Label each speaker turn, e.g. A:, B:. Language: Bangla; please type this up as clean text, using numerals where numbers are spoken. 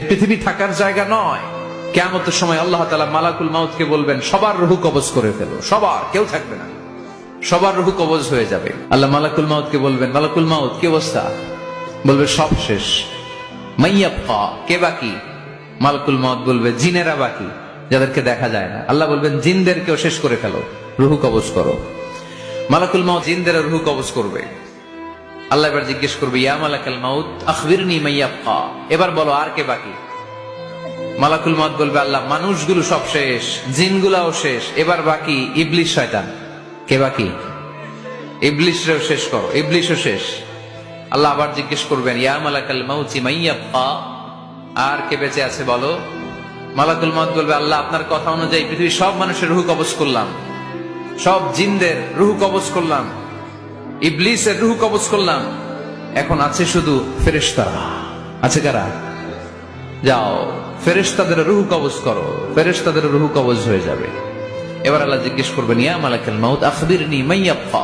A: পৃথিবী থাকার জায়গা নয়। কিয়ামতের সময় আল্লাহ তাআলা মালাকুল মাউতকে বলবেন, সবার রূহ কবজ করে ফেলো, সবার, কেউ থাকবে না, সবার রূহ কবজ হয়ে যাবে। আল্লাহ মালাকুল মাউতকে বলবেন, মালাকুল মাউত কি অবস্থা? বলবে সব শেষ। মাইয়াবকা, কে বাকি? মালাকুল মাউত বলবে জিনেরা বাকি, যাদেরকে দেখা যায় না। আল্লাহ বলবেন জিনদেরকেও শেষ করে ফেলো, রূহ কবজ করো। মালাকুল মাউত জিনদের রূহ কবজ করবে। আল্লাহ এবার জিজ্ঞেস করবে, ইয়া মালাকাল মাউত আখবিরনি মাইয়াবকা, এবার বলো আর কে বাকি? মালাকুল মাউত বলবে, আল্লাহ মানুষগুলো সব শেষ, জিনগুলাও শেষ, এবার বাকি ইবলিস শয়তান। কে বাকি? ইবলিসরেও শেষ করো, ইবলিসও শেষ। আল্লাহ আবার জিজ্ঞেস করবেন, ইয়া মালাকাল মাউতি মাইয়াবকা, আর কে বেঁচে আছে বলো? মালাকুল মাউত বলবে, আল্লাহ আপনার কথা অনুযায়ী পৃথিবীর সব মানুষের রূহ কবজ করলাম, সব জিনদের রূহ কবজ করলাম, ইবলিসের রূহ কবজ করলাম, এখন আছে শুধু ফেরেশতারা। আছে কারা? যাও ফেরেশতাদের রূহ কবজ করো, ফেরেশতাদের রূহ কবজ হয়ে যাবে। এবার আল্লাহ জিজ্ঞেস করবেন, ইয়া মালাকাল মাউত আখবিরনি মাইয়াবকা।